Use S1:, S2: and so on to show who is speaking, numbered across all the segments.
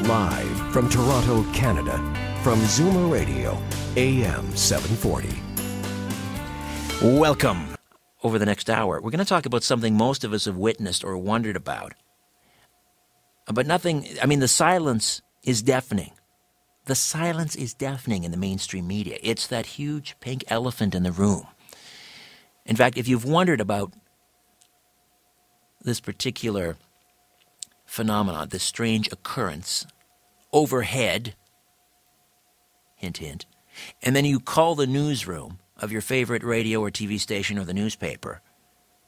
S1: Live from Toronto, Canada, from Zoomer Radio, AM 740.
S2: Welcome. Over the next hour, we're going to talk about something most of us have witnessed or wondered about. But the silence is deafening. The silence is deafening in the mainstream media. It's that huge pink elephant in the room. In fact, if you've wondered about this particular phenomenon, this strange occurrence overhead, hint, hint, and then you call the newsroom of your favorite radio or TV station or the newspaper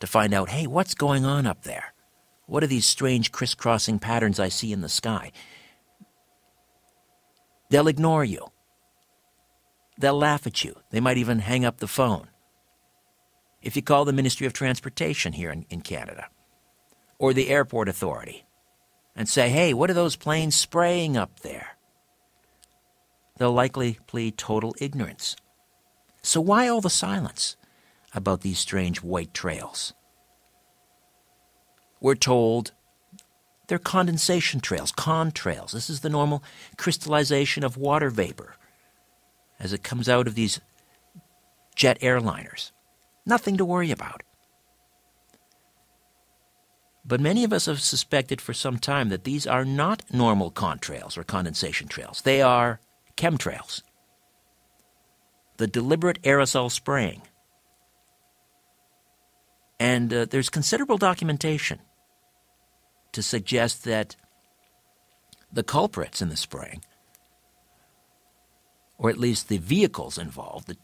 S2: to find out, hey, what's going on up there? What are these strange crisscrossing patterns I see in the sky? They'll ignore you. They'll laugh at you. They might even hang up the phone. If you call the Ministry of Transportation here in Canada, or the Airport Authority, and say, hey, what are those planes spraying up there? They'll likely plead total ignorance. So why all the silence about these strange white trails? We're told they're condensation trails, contrails. This is the normal crystallization of water vapor as it comes out of these jet airliners. Nothing to worry about. But many of us have suspected for some time that these are not normal contrails or condensation trails. They are chemtrails. The deliberate aerosol spraying. And there's considerable documentation to suggest that the culprits in the spraying, or at least the vehicles involved,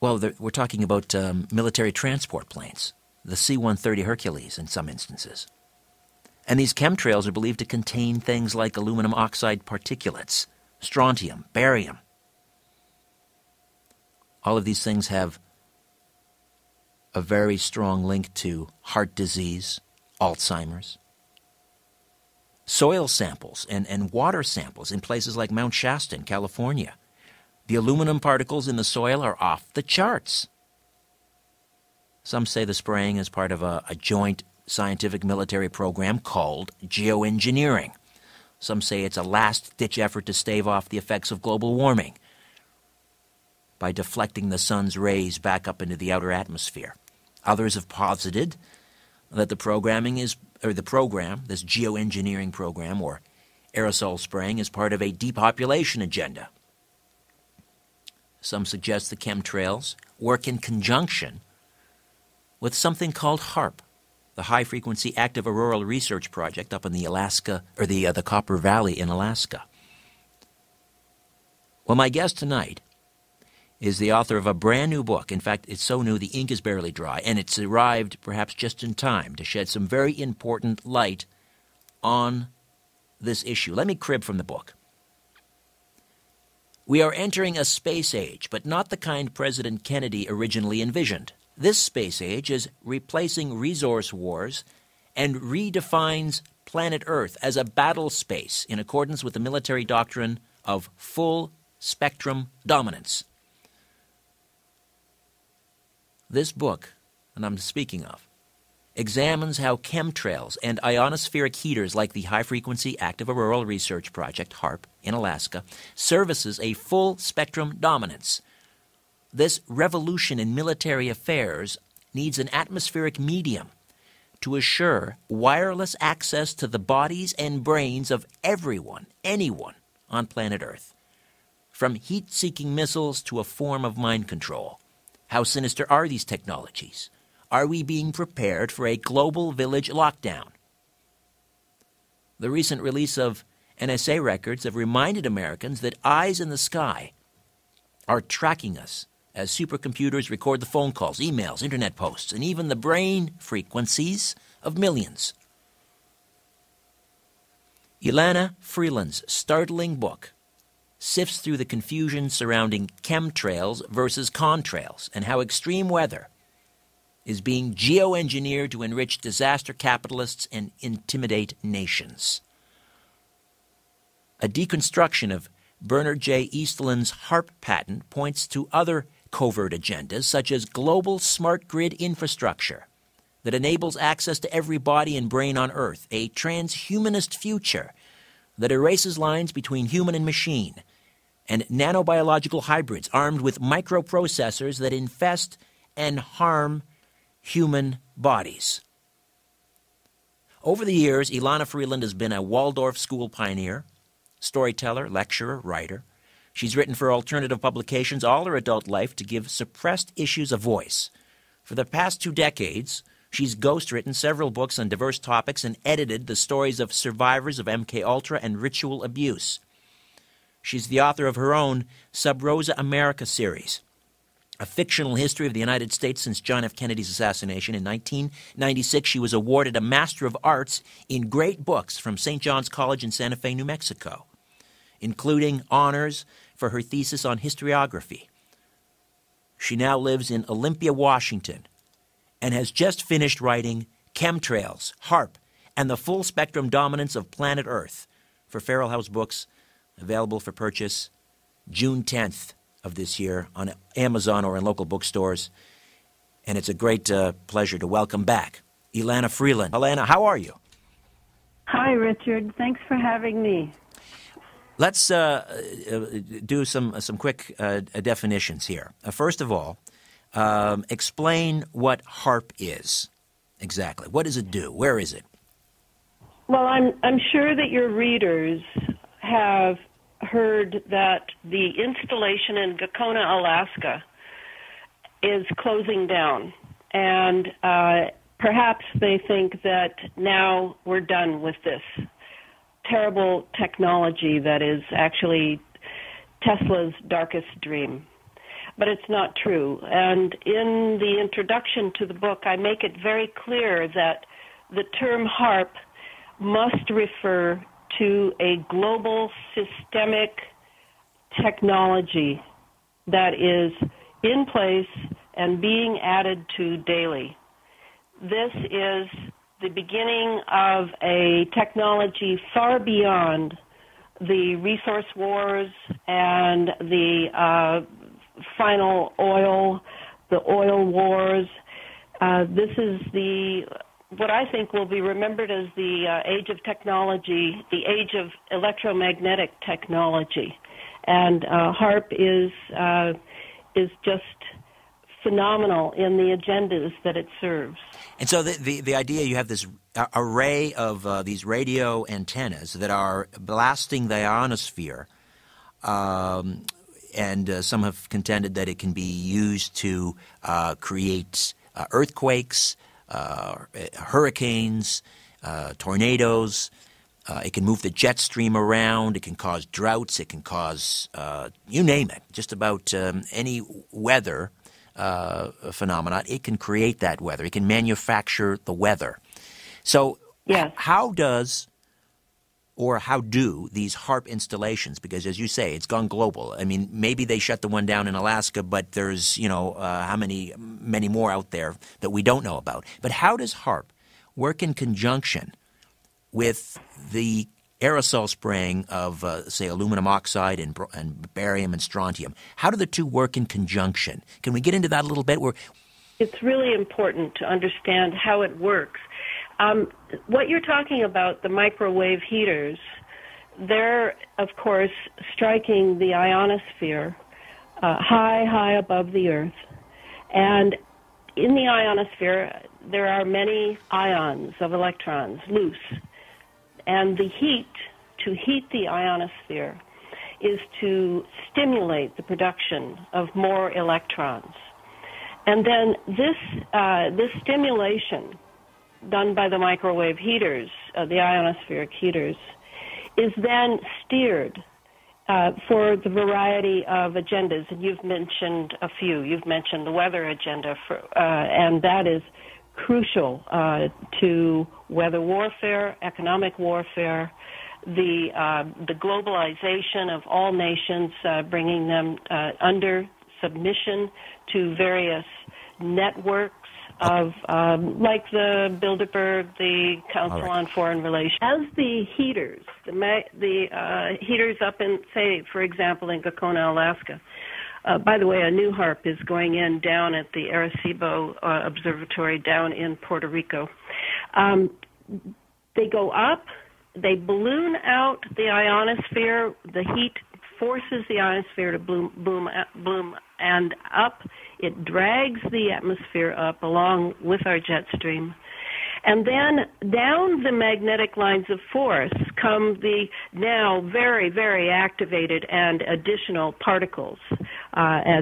S2: we're talking about military transport planes, the C-130 Hercules in some instances. And these chemtrails are believed to contain things like aluminum oxide particulates, strontium, barium. All of these things have a very strong link to heart disease, Alzheimer's. Soil samples and water samples in places like Mount Shasta in California. The aluminum particles in the soil are off the charts. Some say the spraying is part of a joint scientific military program called geo-engineering. Some say it's a last-ditch effort to stave off the effects of global warming by deflecting the sun's rays back up into the outer atmosphere. Others have posited that this geo-engineering program or aerosol spraying is part of a depopulation agenda. Some suggest the chemtrails work in conjunction with something called Haarp, the high-frequency active auroral research project up in the Copper Valley in Alaska. Well, my guest tonight is the author of a brand new book. In fact, it's so new the ink is barely dry, and it's arrived perhaps just in time to shed some very important light on this issue. Let me crib from the book. We are entering a space age, but not the kind President Kennedy originally envisioned. This space age is replacing resource wars and redefines planet Earth as a battle space in accordance with the military doctrine of full spectrum dominance. This book, that I'm speaking of, examines how chemtrails and ionospheric heaters like the high-frequency active auroral research project, Haarp, in Alaska, services a full-spectrum dominance. This revolution in military affairs needs an atmospheric medium to assure wireless access to the bodies and brains of everyone, anyone on planet Earth, from heat-seeking missiles to a form of mind control. How sinister are these technologies? Are we being prepared for a global village lockdown? The recent release of NSA records have reminded Americans that eyes in the sky are tracking us as supercomputers record the phone calls, emails, internet posts, and even the brain frequencies of millions. Elana Freeland's startling book sifts through the confusion surrounding chemtrails versus contrails and how extreme weather is being geo-engineered to enrich disaster capitalists and intimidate nations. A deconstruction of Bernard J. Eastland's Haarp patent points to other covert agendas such as global smart grid infrastructure, that enables access to every body and brain on Earth, a transhumanist future that erases lines between human and machine, and nanobiological hybrids armed with microprocessors that infest and harm human bodies. Over the years, Elana Freeland has been a Waldorf school pioneer, storyteller, lecturer, writer. She's written for alternative publications all her adult life to give suppressed issues a voice. For the past 2 decades, she's ghostwritten several books on diverse topics and edited the stories of survivors of MKUltra and ritual abuse. She's the author of her own Sub Rosa America series, a fictional history of the United States since John F. Kennedy's assassination. In 1996, she was awarded a Master of Arts in Great Books from St. John's College in Santa Fe, New Mexico, including honors for her thesis on historiography. She now lives in Olympia, Washington, and has just finished writing Chemtrails, Haarp, and the Full Spectrum Dominance of Planet Earth for Feral House Books, available for purchase June 10th of this year on Amazon or in local bookstores. And it's a great pleasure to welcome back Elana Freeland. Elana, how are you?
S3: Hi, Richard. Thanks for having me.
S2: Let's do some quick definitions here. First of all, explain what Haarp is exactly. What does it do? Where is it?
S3: Well, I'm sure that your readers have heard that the installation in Gakona, Alaska, is closing down, and perhaps they think that now we're done with this terrible technology that is actually Tesla's darkest dream. But it's not true. And in the introduction to the book, I make it very clear that the term Haarp must refer to a global systemic technology that is in place and being added to daily. This is the beginning of a technology far beyond the resource wars and the final oil, the oil wars. This is what I think will be remembered as the age of technology, the age of electromagnetic technology. And Haarp is just phenomenal in the agendas that it serves.
S2: And so the idea, you have this array of these radio antennas that are blasting the ionosphere, and some have contended that it can be used to create earthquakes, hurricanes, tornadoes. It can move the jet stream around. It can cause droughts. It can cause, you name it, just about any weather phenomenon. It can create that weather. It can manufacture the weather. So
S3: yes.
S2: How do these Haarp installations, because as you say, it's gone global. I mean, maybe they shut the one down in Alaska, but there's, many more out there that we don't know about. But how does Haarp work in conjunction with the aerosol spraying of, say, aluminum oxide and barium and strontium? How do the two work in conjunction? Can we get into that a little bit?
S3: It's really important to understand how it works. What you're talking about, the microwave heaters, they're, of course, striking the ionosphere high above the Earth. And in the ionosphere, there are many ions of electrons loose. And the heat, to heat the ionosphere, is to stimulate the production of more electrons. And then this stimulation done by the microwave heaters, the ionospheric heaters, is then steered for the variety of agendas. And you've mentioned a few. You've mentioned the weather agenda, and that is crucial to weather warfare, economic warfare, the globalization of all nations, bringing them under submission to various networks of, like the Bilderberg, the Council on Foreign Relations. As the heaters, the heaters up in, say, for example, in Gakona, Alaska, By the way, a new Haarp is going in down at the Arecibo Observatory down in Puerto Rico. They go up, they balloon out the ionosphere, the heat forces the ionosphere to bloom and up. It drags the atmosphere up along with our jet stream. And then down the magnetic lines of force come the now very, very activated and additional particles.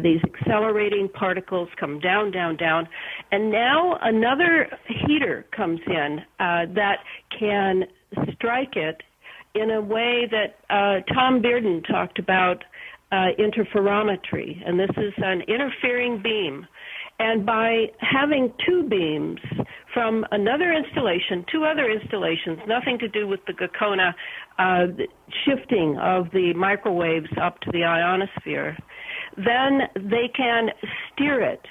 S3: These accelerating particles come down, down, down. And now another heater comes in that can strike it in a way that Tom Bearden talked about interferometry. And this is an interfering beam. And by having two beams from another installation, two other installations, nothing to do with the Gakona shifting of the microwaves up to the ionosphere, then they can steer it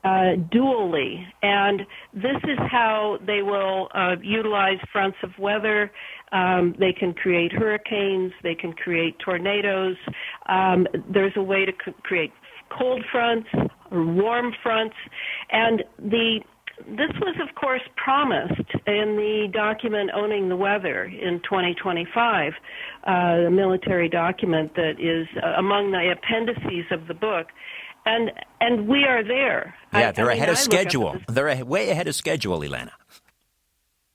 S3: dually. And this is how they will utilize fronts of weather. They can create hurricanes. They can create tornadoes. There's a way to create cold fronts or warm fronts. And this was, of course, promised in the document Owning the Weather in 2025, the military document that is among the appendices of the book. And we are there.
S2: Yeah, they're ahead of schedule. They're way ahead of schedule, Elana.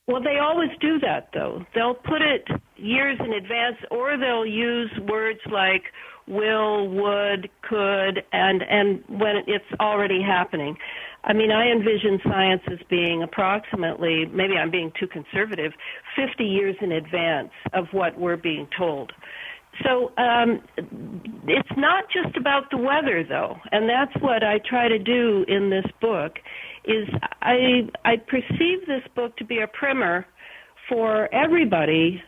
S3: Well, they always do that, though. They'll put it years in advance, or they'll use words like will, would, could, and when it's already happening. I mean, I envision science as being approximately, maybe I'm being too conservative, 50 years in advance of what we're being told. So it's not just about the weather, though, and that's what I try to do in this book, is I perceive this book to be a primer for everybody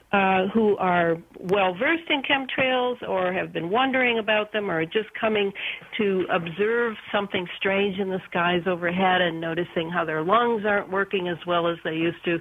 S3: who are well-versed in chemtrails or have been wondering about them or are just coming to observe something strange in the skies overhead and noticing how their lungs aren't working as well as they used to.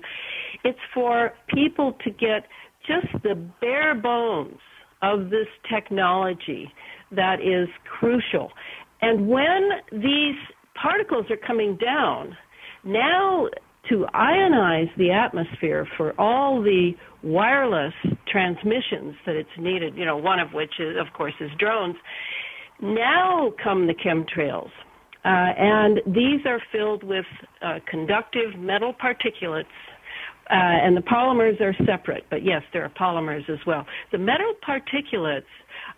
S3: It's for people to get just the bare bones of this technology that is crucial. And when these particles are coming down, now to ionize the atmosphere for all the wireless transmissions that it's needed, you know, one of which is, of course, is drones, now come the chemtrails. And these are filled with conductive metal particulates, and the polymers are separate, but yes, there are polymers as well. The metal particulates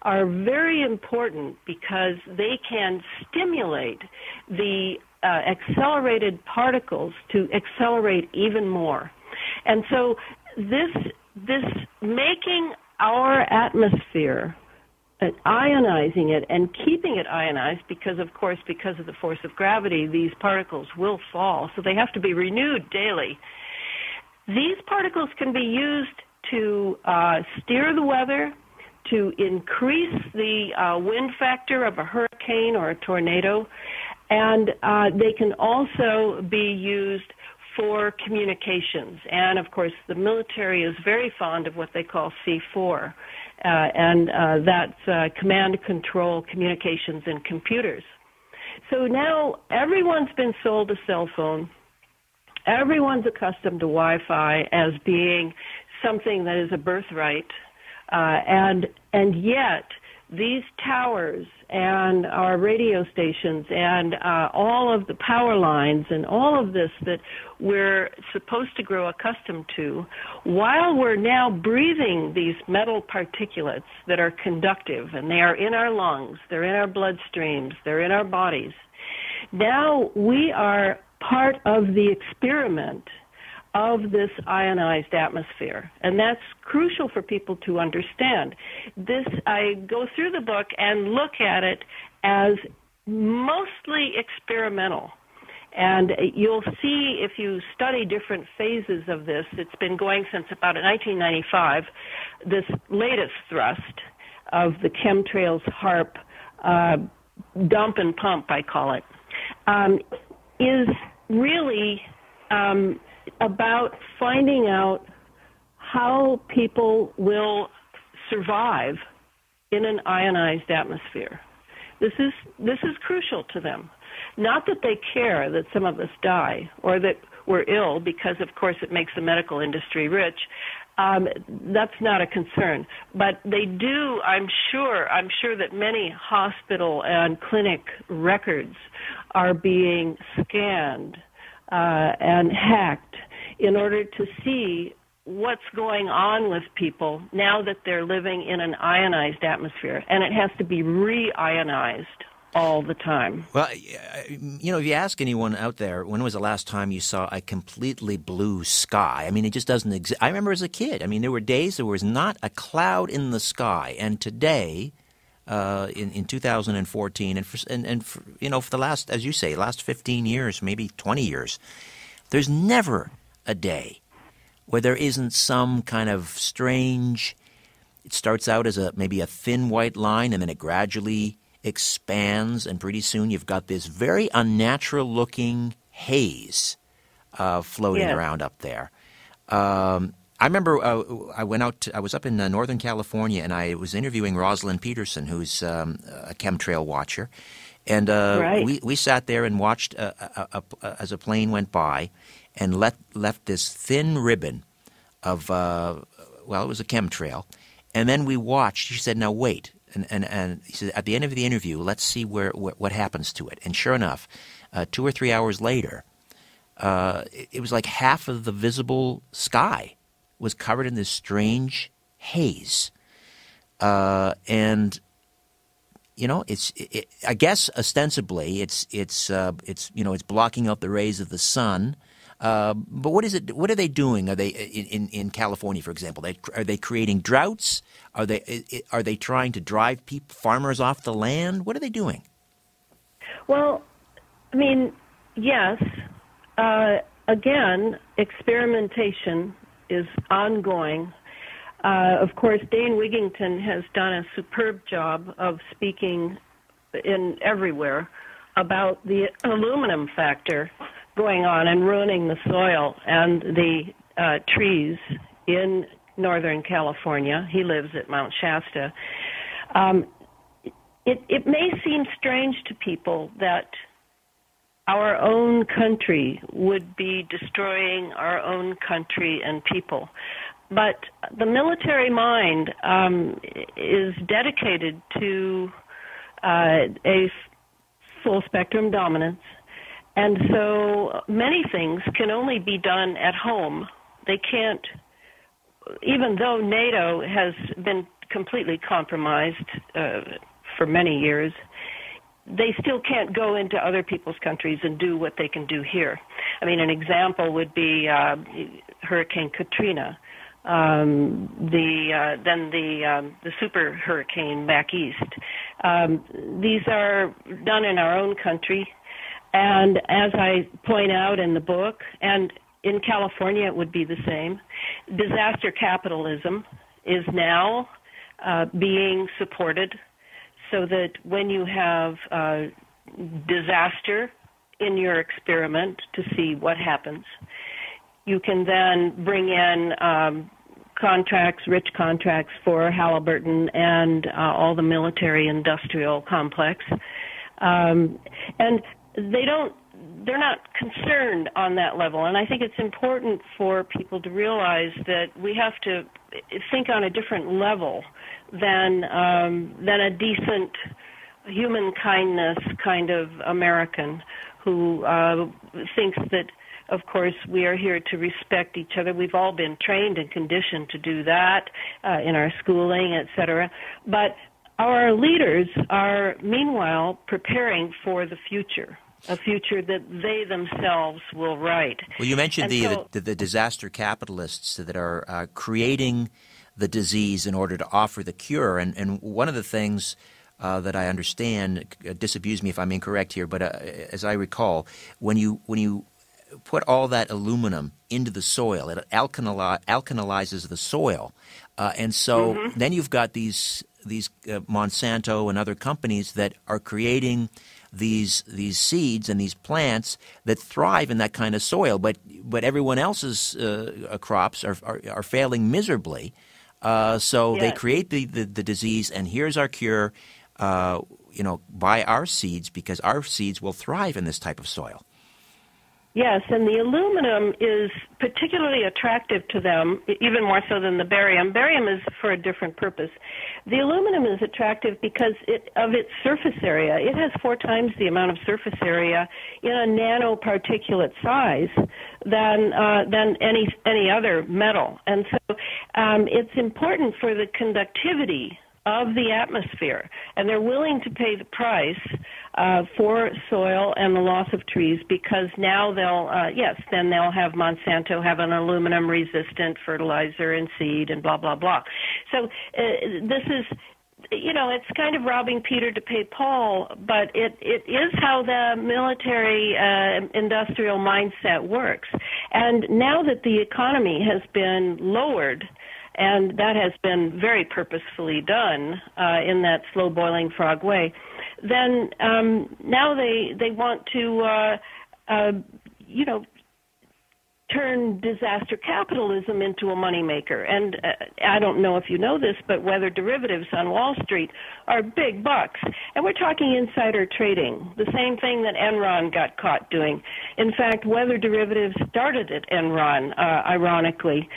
S3: are very important because they can stimulate the accelerated particles to accelerate even more. And so this making our atmosphere, ionizing it and keeping it ionized, because of course, because of the force of gravity, these particles will fall, so they have to be renewed daily. These particles can be used to steer the weather, to increase the wind factor of a hurricane or a tornado, and they can also be used for communications. And, of course, the military is very fond of what they call C4, and that's command, control, communications, and computers. So now everyone's been sold a cell phone. Everyone's accustomed to Wi-Fi as being something that is a birthright, and yet these towers and our radio stations and all of the power lines and all of this that we're supposed to grow accustomed to, while we're now breathing these metal particulates that are conductive, and they are in our lungs, they're in our bloodstreams, they're in our bodies, now we are part of the experiment of this ionized atmosphere. And that's crucial for people to understand. This, I go through the book and look at it as mostly experimental. And you'll see if you study different phases of this, it's been going since about 1995, this latest thrust of the chemtrails Haarp, dump and pump, I call it, is really about finding out how people will survive in an ionized atmosphere. This is crucial to them. Not that they care that some of us die or that we're ill, because of course it makes the medical industry rich. That's not a concern. But they do, I'm sure that many hospital and clinic records are being scanned and hacked in order to see what's going on with people now that they're living in an ionized atmosphere. And it has to be re-ionized all the time.
S2: Well, if you ask anyone out there, when was the last time you saw a completely blue sky? I mean, it just doesn't exist. I remember as a kid, there were days there was not a cloud in the sky. And today, in 2014, for the last, as you say, last 15 years, maybe 20 years, there's never a day where there isn't some kind of strange, it starts out as maybe a thin white line, and then it gradually expands, and pretty soon you've got this very unnatural-looking haze floating around up there. I remember I was up in Northern California, and I was interviewing Rosalind Peterson, who's a chemtrail watcher, and we sat there and watched as a plane went by and left this thin ribbon of, it was a chemtrail, and then we watched. She said, "Now wait." And he said, at the end of the interview, let's see what happens to it. And sure enough, 2 or 3 hours later, it was like half of the visible sky was covered in this strange haze. I guess ostensibly it's blocking out the rays of the sun. But what is it? What are they doing? Are they in California, for example? Are they creating droughts? Are they trying to drive farmers off the land? What are they doing?
S3: Well, yes. Again, experimentation is ongoing. Of course, Dane Wigington has done a superb job of speaking everywhere about the aluminum factor going on and ruining the soil and the trees in Northern California. He lives at Mount Shasta. It may seem strange to people that our own country would be destroying our own country and people. But the military mind is dedicated to a full-spectrum dominance. And so many things can only be done at home. They can't, even though NATO has been completely compromised for many years, they still can't go into other people's countries and do what they can do here. An example would be Hurricane Katrina, the super hurricane back east. These are done in our own country. And as I point out in the book, and in California it would be the same, disaster capitalism is now being supported so that when you have disaster in your experiment to see what happens, you can then bring in rich contracts for Halliburton and all the military-industrial complex. And they're not concerned on that level. And I think it's important for people to realize that we have to think on a different level than a decent human kindness kind of American who thinks that, of course, we are here to respect each other. We've all been trained and conditioned to do that in our schooling, et cetera. But our leaders are, meanwhile, preparing for the future. A future that they themselves will write.
S2: Well, you mentioned the disaster capitalists that are creating the disease in order to offer the cure. And one of the things that I understand, disabuse me if I'm incorrect here, but as I recall, when you put all that aluminum into the soil, it alkalizes the soil. And so then you've got these Monsanto and other companies that are creating these seeds and these plants that thrive in that kind of soil, but everyone else's crops are failing miserably. So they create the disease, and here's our cure. buy our seeds because our seeds will thrive in this type of soil.
S3: Yes, and the aluminum is particularly attractive to them, even more so than the barium. Barium is for a different purpose. The aluminum is attractive because of its surface area. It has 4 times the amount of surface area in a nanoparticulate size than any other metal. And so it's important for the conductivity of the atmosphere, and they're willing to pay the price for soil and the loss of trees because now then they'll have Monsanto have an aluminum-resistant fertilizer and seed and blah, blah, blah. So this is, it's kind of robbing Peter to pay Paul, but it is how the military industrial mindset works. And now that the economy has been lowered, and that has been very purposefully done in that slow-boiling frog way, then now they want to, turn disaster capitalism into a moneymaker. And I don't know if you know this, but weather derivatives on Wall Street are big bucks. And we're talking insider trading, the same thing that Enron got caught doing. In fact, weather derivatives started at Enron, ironically.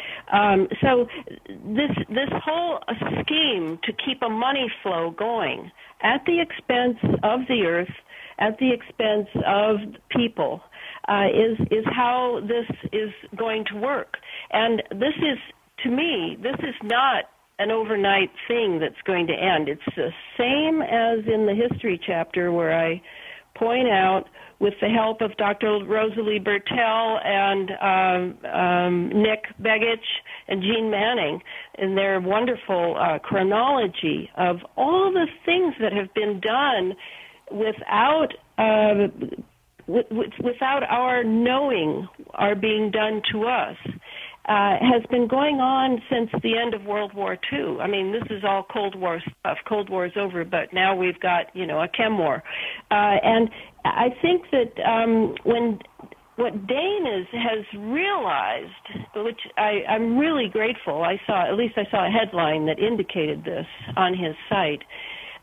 S3: So this whole scheme to keep a money flow going at the expense of the earth, at the expense of people, is how this is going to work. And this is, to me, this is not an overnight thing that's going to end. It's the same as in the history chapter where I point out, with the help of Dr. Rosalie Bertell and Nick Begich and Jean Manning, in their wonderful chronology of all the things that have been done without our knowing are being done to us, has been going on since the end of World War II. I mean, this is all Cold War stuff. Cold War's over, but now we've got, a chem war. And I think that what Dane has realized, which I'm really grateful, I saw a headline that indicated this on his site,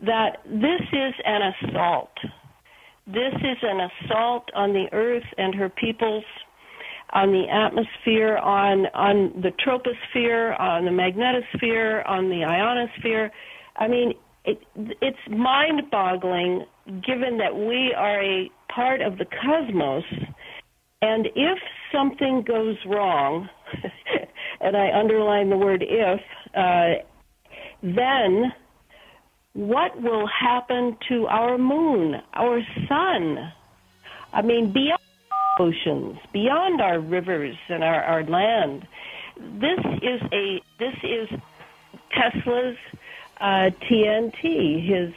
S3: that this is an assault. This is an assault on the earth and her peoples, on the atmosphere, on the troposphere, on the magnetosphere, on the ionosphere. I mean, it's mind-boggling given that we are a part of the cosmos, and if something goes wrong, and I underline the word if, then what will happen to our moon, our sun? I mean, beyond oceans, beyond our rivers and our land. This is Tesla's TNT, his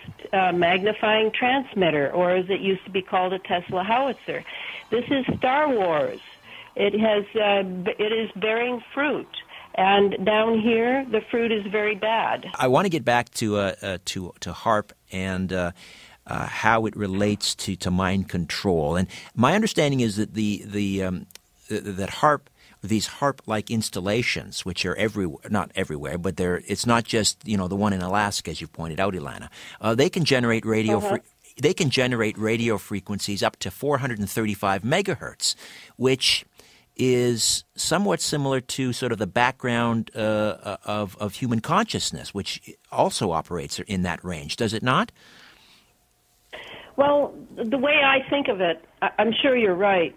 S3: magnifying transmitter, or as it used to be called, a Tesla howitzer. This is Star Wars. It is bearing fruit. And down here, the fruit is very bad.
S2: I want to get back to Haarp and how it relates to mind control. And my understanding is that that Haarp, these Haarp-like installations, which are not everywhere, but it's not just the one in Alaska, as you pointed out, Elana. They can generate they can generate radio frequencies up to 435 megahertz, which is somewhat similar to sort of the background of human consciousness, which also operates in that range, does it not?
S3: Well, the way I think of it, I'm sure you're right,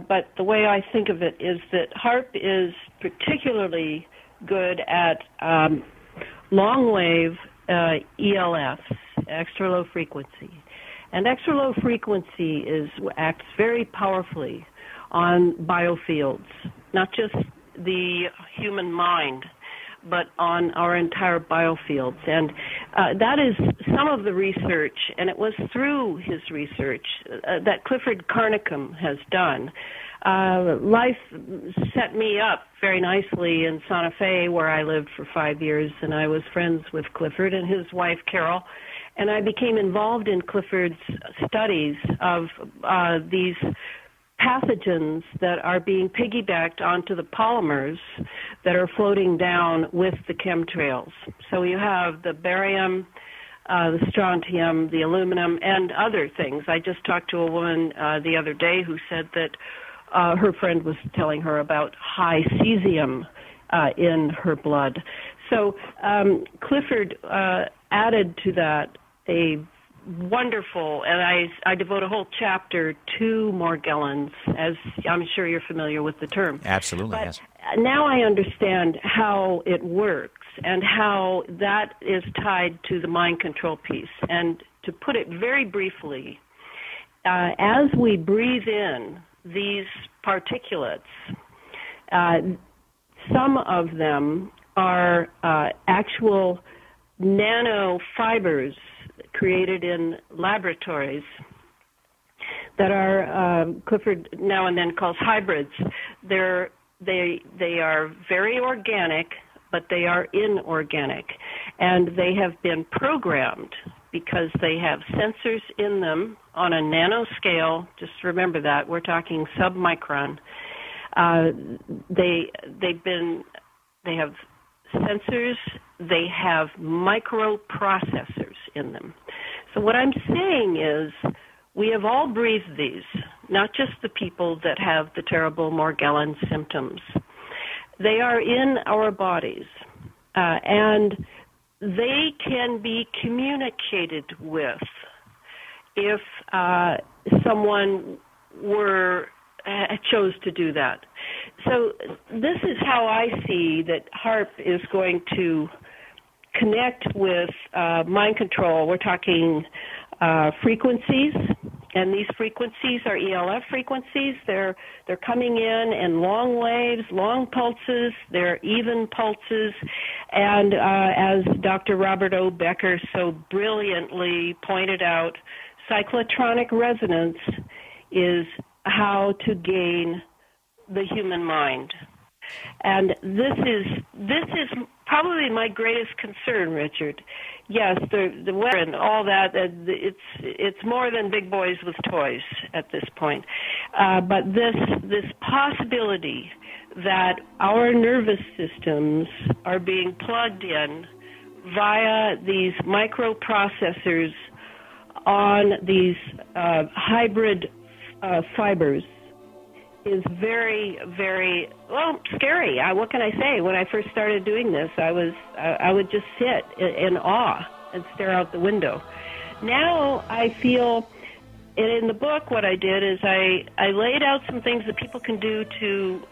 S3: but the way I think of it is that Haarp is particularly good at long-wave ELF, extra low frequency. And extra low frequency acts very powerfully on biofields, not just the human mind, but on our entire biofields. And that is some of the research, and it was through his research that Clifford Carnicom has done. Life set me up very nicely in Santa Fe, where I lived for 5 years, and I was friends with Clifford and his wife, Carol. And I became involved in Clifford's studies of these pathogens that are being piggybacked onto the polymers that are floating down with the chemtrails. So you have the barium, the strontium, the aluminum, and other things. I just talked to a woman the other day who said that her friend was telling her about high cesium in her blood. So Clifford added to that a wonderful, and I devote a whole chapter to Morgellons, as I'm sure you're familiar with the term.
S2: Absolutely,
S3: but
S2: yes.
S3: Now I understand how it works and how that is tied to the mind control piece. And to put it very briefly, as we breathe in these particulates, some of them are actual nanofibers created in laboratories that are Clifford now and then calls hybrids. They are very organic, but they are inorganic, and they have been programmed because they have sensors in them on a nanoscale. Just remember that we're talking submicron. They have sensors. They have microprocessors in them. So what I'm saying is we have all breathed these, not just the people that have the terrible Morgellons symptoms. They are in our bodies, and they can be communicated with if someone chose to do that. So this is how I see that Haarp is going to connect with mind control. We're talking frequencies, and these frequencies are ELF frequencies. They're coming in long waves, long pulses. They're even pulses, and as Dr. Robert O. Becker so brilliantly pointed out, cyclotronic resonance is how to gain the human mind. And this is probably my greatest concern, Richard. Yes, the weather and all that, it's more than big boys with toys at this point. But this possibility that our nervous systems are being plugged in via these microprocessors on these hybrid fibers is very, very, scary. What can I say? When I first started doing this, I would just sit in awe and stare out the window. Now I feel, in the book, what I did is I laid out some things that people can do to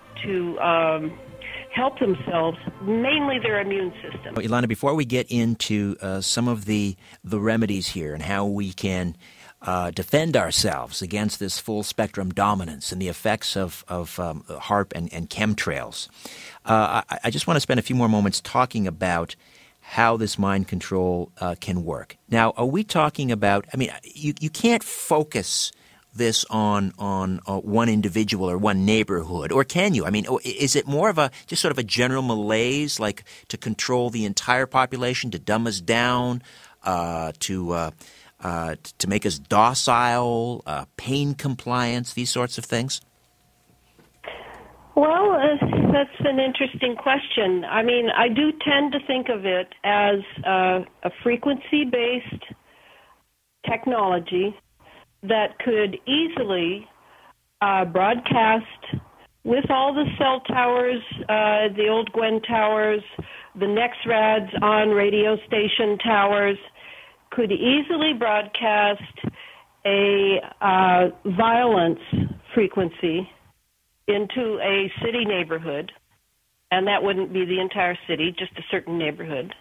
S3: help themselves, mainly their immune system.
S2: Elana, before we get into some of the remedies here and how we can defend ourselves against this full-spectrum dominance and the effects of Haarp and chemtrails. I just want to spend a few more moments talking about how this mind control can work. Now, are we talking about, you can't focus this on one individual or one neighborhood, or can you? Is it more of just sort of a general malaise, like to control the entire population, to dumb us down, to make us docile, pain compliance, these sorts of things?
S3: Well, that's an interesting question. I do tend to think of it as a frequency-based technology that could easily broadcast with all the cell towers, the old Gwen towers, the NexRads on radio station towers, could easily broadcast a violence frequency into a city neighborhood, and that wouldn't be the entire city, just a certain neighborhood,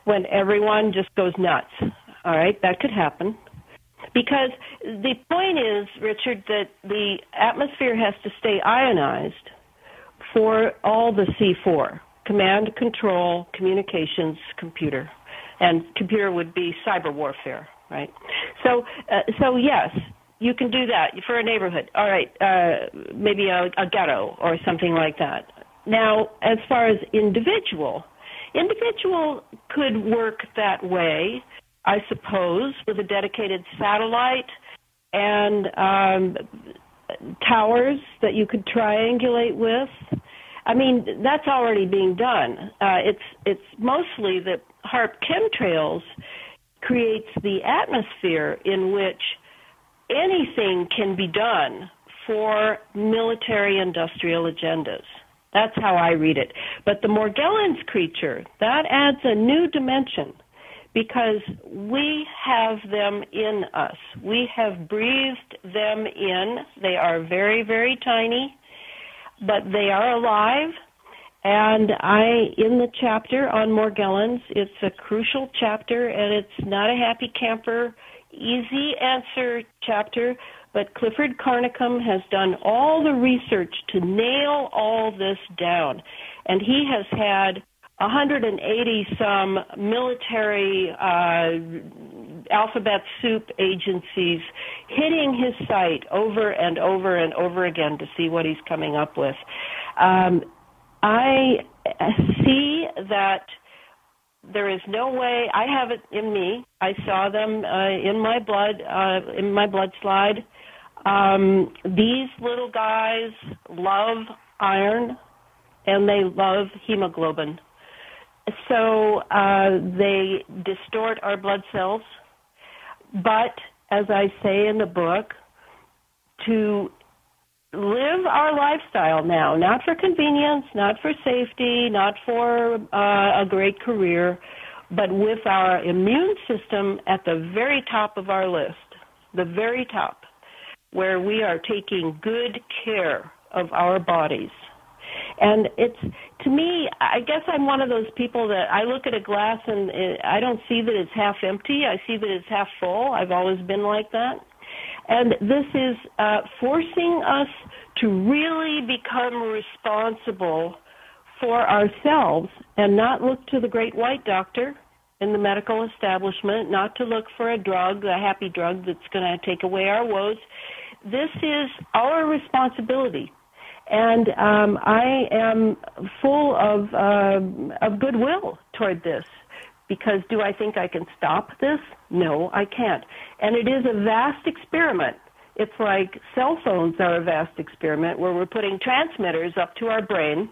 S3: when everyone just goes nuts. All right, that could happen. Because the point is, Richard, that the atmosphere has to stay ionized for all the C4, command, control, communications, computer. And computer would be cyber warfare, right? So yes, you can do that for a neighborhood. All right, maybe a ghetto or something like that. Now, as far as individual could work that way, I suppose, with a dedicated satellite and towers that you could triangulate with. That's already being done. It's mostly that Haarp chemtrails creates the atmosphere in which anything can be done for military-industrial agendas. That's how I read it. But the Morgellons creature, that adds a new dimension because we have them in us. We have breathed them in. They are very, very tiny, but they are alive. And in the chapter on Morgellons, it's a crucial chapter, and it's not a happy camper, easy answer chapter, but Clifford Carnicom has done all the research to nail all this down. And he has had 180-some military alphabet soup agencies hitting his site over and over and over again to see what he's coming up with. I see that there is no way. I have it in me. I saw them in my blood slide. These little guys love iron, and they love hemoglobin. So they distort our blood cells. But, as I say in the book, to live our lifestyle now, not for convenience, not for safety, not for a great career, but with our immune system at the very top of our list, the very top, where we are taking good care of our bodies. And it's, to me, I guess I'm one of those people that I look at a glass and I don't see that it's half empty. I see that it's half full. I've always been like that. And this is forcing us to really become responsible for ourselves and not look to the great white doctor in the medical establishment, not to look for a drug, a happy drug that's going to take away our woes. This is our responsibility. And I am full of goodwill toward this. Because do I think I can stop this? No, I can't. And it is a vast experiment. It's like cell phones are a vast experiment where we're putting transmitters up to our brain.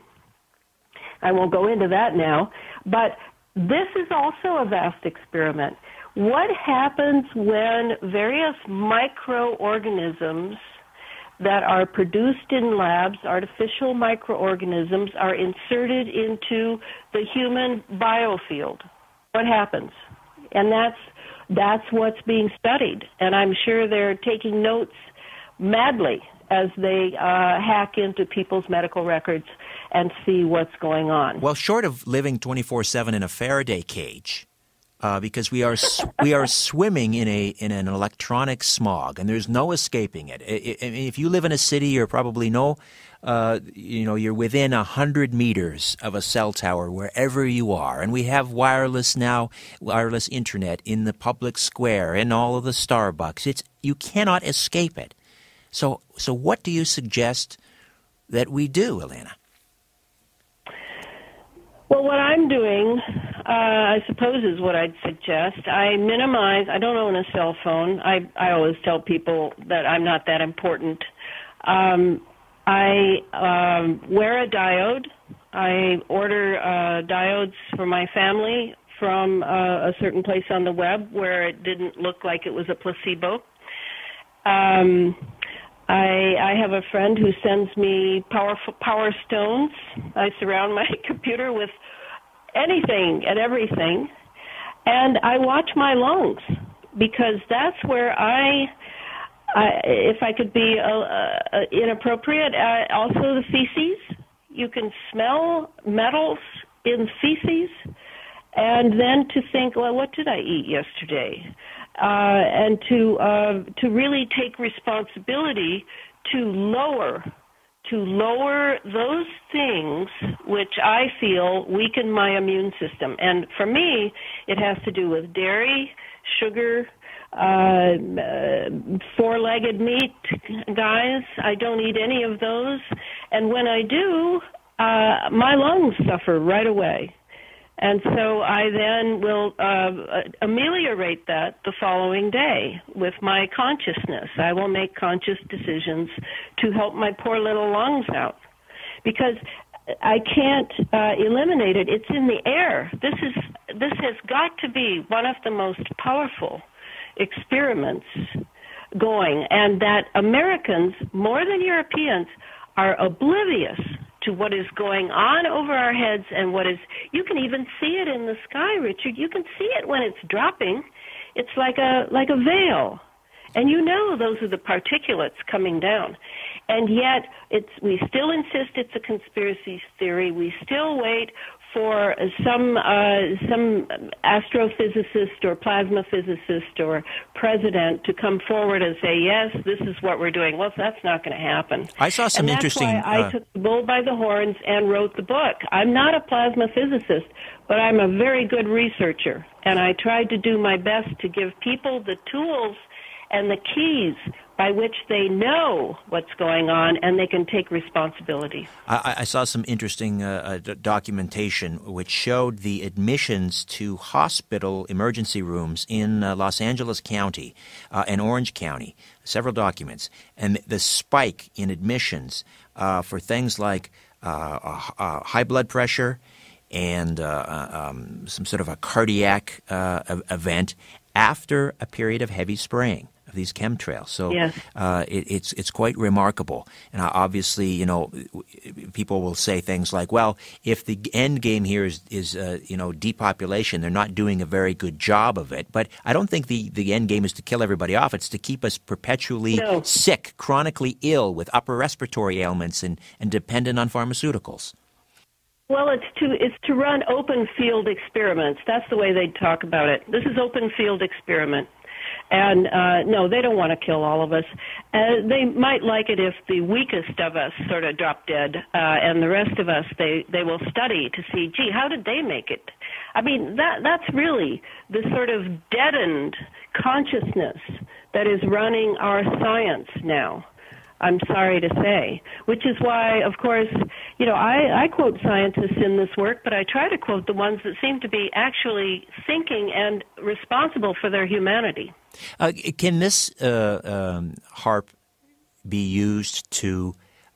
S3: I won't go into that now. But this is also a vast experiment. What happens when various microorganisms that are produced in labs, artificial microorganisms, are inserted into the human biofield? What happens? And that's what's being studied. And I'm sure they're taking notes madly as they hack into people's medical records and see what's going on.
S2: Well, short of living 24/7 in a Faraday cage, because we are swimming in an electronic smog, and there's no escaping it. If you live in a city, you probably know. You're within 100 meters of a cell tower wherever you are. And we have wireless internet in the public square, in all of the Starbucks. You cannot escape it. So what do you suggest that we do, Elana?
S3: Well, what I'm doing, I suppose, is what I'd suggest. I don't own a cell phone. I always tell people that I'm not that important. I wear a diode. I order diodes for my family from a certain place on the web where it didn't look like it was a placebo. I have a friend who sends me power stones. I surround my computer with anything and everything. And I watch my lungs because that's where if I could be inappropriate, also the feces. You can smell metals in feces, and then to think, well, what did I eat yesterday? And to really take responsibility to lower those things which I feel weaken my immune system. And for me, it has to do with dairy, sugar, four-legged meat, guys. I don't eat any of those. And when I do, my lungs suffer right away. And so I then will ameliorate that the following day with my consciousness. I will make conscious decisions to help my poor little lungs out. Because I can't eliminate it. It's in the air. This is this has got to be one of the most powerful experiments going, and that Americans, more than Europeans, are oblivious to what is going on over our heads and what is, you can even see it in the sky, Richard. You can see it when it's dropping. It's like a veil. And you know those are the particulates coming down. And yet we still insist it's a conspiracy theory. We still wait for some astrophysicist or plasma physicist or president to come forward and say, yes, this is what we're doing. Well, that's not going to happen.
S2: I saw some interesting...
S3: That's why I took the bull by the horns and wrote the book. I'm not a plasma physicist, but I'm a very good researcher, and I tried to do my best to give people the tools and the keys by which they know what's going on and they can take responsibility.
S2: I saw some interesting documentation which showed the admissions to hospital emergency rooms in Los Angeles County and Orange County, several documents, and the spike in admissions for things like high blood pressure and some sort of a cardiac event after a period of heavy spraying of these chemtrails. So
S3: yes.
S2: It's quite remarkable. And obviously, you know, people will say things like, well, if the end game here is depopulation, they're not doing a very good job of it. But I don't think the end game is to kill everybody off. It's to keep us perpetually sick, chronically ill with upper respiratory ailments and dependent on pharmaceuticals.
S3: Well, it's to run open field experiments. That's the way they talk about it. This is open field experiment. And no, they don't want to kill all of us. They might like it if the weakest of us sort of drop dead, and the rest of us they will study to see, gee, how did they make it? I mean, that's really the sort of deadened consciousness that is running our science now. I'm sorry to say, which is why, of course, you know, I quote scientists in this work, but I try to quote the ones that seem to be actually thinking and responsible for their humanity.
S2: Can this Haarp be used to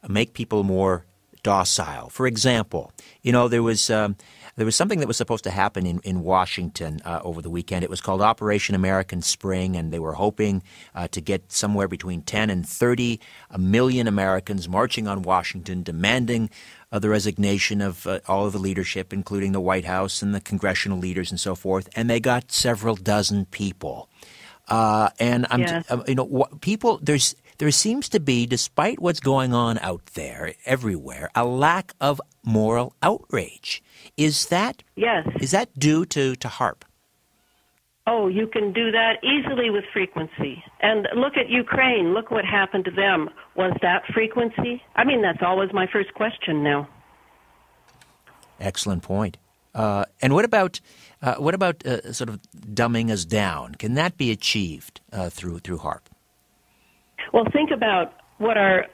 S2: make people more docile? For example, you know, there was something that was supposed to happen in Washington over the weekend. It was called Operation American Spring, and they were hoping to get somewhere between 10 and 30 million Americans marching on Washington, demanding the resignation of all of the leadership, including the White House and the congressional leaders and so forth. And they got several dozen people. People. There seems to be, despite what's going on out there everywhere, a lack of moral outrage. Is that due to Haarp?
S3: Oh, you can do that easily with frequency. And look at Ukraine. Look what happened to them. Was that frequency? I mean, that's always my first question now.
S2: Excellent point. And what about sort of dumbing us down? Can that be achieved through Haarp?
S3: Well, think about what our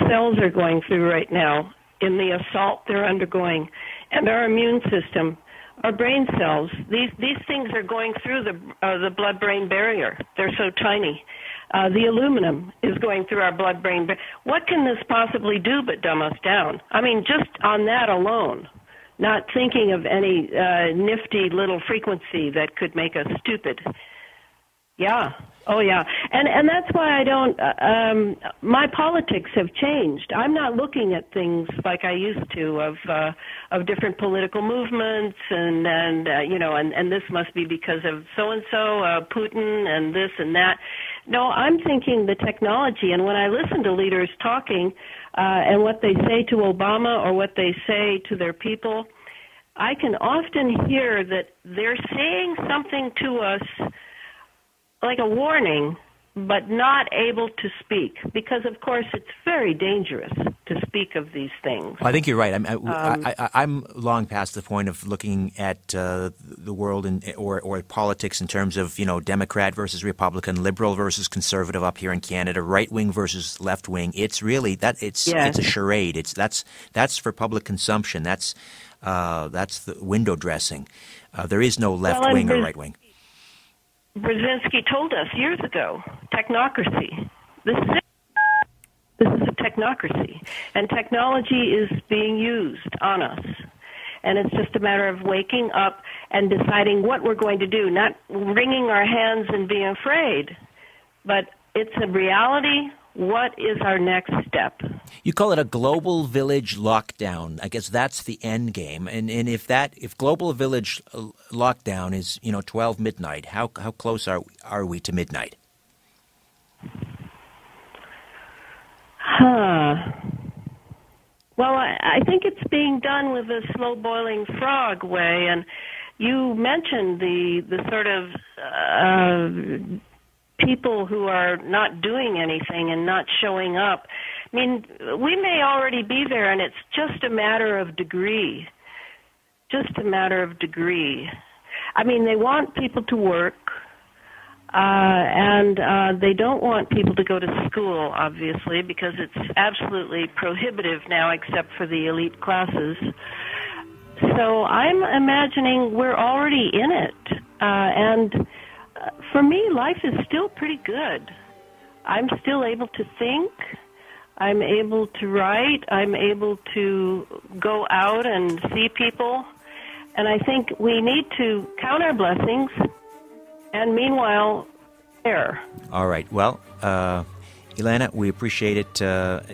S3: cells are going through right now in the assault they're undergoing, and our immune system, our brain cells. These things are going through the blood-brain barrier. They're so tiny. The aluminum is going through our blood-brain barrier. What can this possibly do but dumb us down? I mean, just on that alone. Not thinking of any nifty little frequency that could make us stupid. Yeah. Oh, yeah. And that's why I don't, my politics have changed. I'm not looking at things like I used to of different political movements and this must be because of so-and-so, Putin and this and that. No, I'm thinking the technology, and when I listen to leaders talking and what they say to Obama or what they say to their people, I can often hear that they're saying something to us like a warning, but not able to speak, because, of course, it's very dangerous to speak of these things.
S2: Well, I think you're right. I'm long past the point of looking at the world or politics in terms of, you know, Democrat versus Republican, liberal versus conservative up here in Canada, right wing versus left wing. It's really it's a charade. That's for public consumption. That's the window dressing. There is no left wing or right wing.
S3: Brzezinski told us years ago, technocracy. This is a technocracy, and technology is being used on us. And it's just a matter of waking up and deciding what we're going to do, not wringing our hands and being afraid, but it's a reality. What is our next step?
S2: You call it a global village lockdown. I guess that's the end game. And if global village lockdown is 12 midnight, how close are we to midnight?
S3: Well, I think it's being done with a slow-boiling frog way, and you mentioned the sort of people who are not doing anything and not showing up. I mean, we may already be there, and it's just a matter of degree. Just a matter of degree. I mean, they want people to work, and they don't want people to go to school, obviously, because it's absolutely prohibitive now, except for the elite classes. So I'm imagining we're already in it, and for me, life is still pretty good. I'm still able to think. I'm able to write. I'm able to go out and see people. And I think we need to count our blessings and meanwhile care.
S2: All right. Well, Elana, we appreciate it,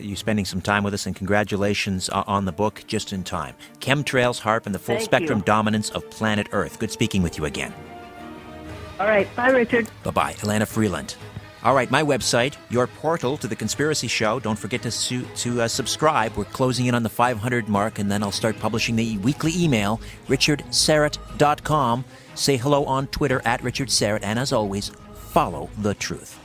S2: you spending some time with us, and congratulations on the book, just in time. Chemtrails, Haarp, and the Full Spectrum Dominance of Planet Earth. Good speaking with you again.
S3: All right. Bye, Richard.
S2: Bye-bye. Elana Freeland. All right, my website, your portal to The Conspiracy Show. Don't forget to subscribe. We're closing in on the 500 mark, and then I'll start publishing the weekly email, richardsyrett.com. Say hello on Twitter, @RichardSyrett, and as always, follow the truth.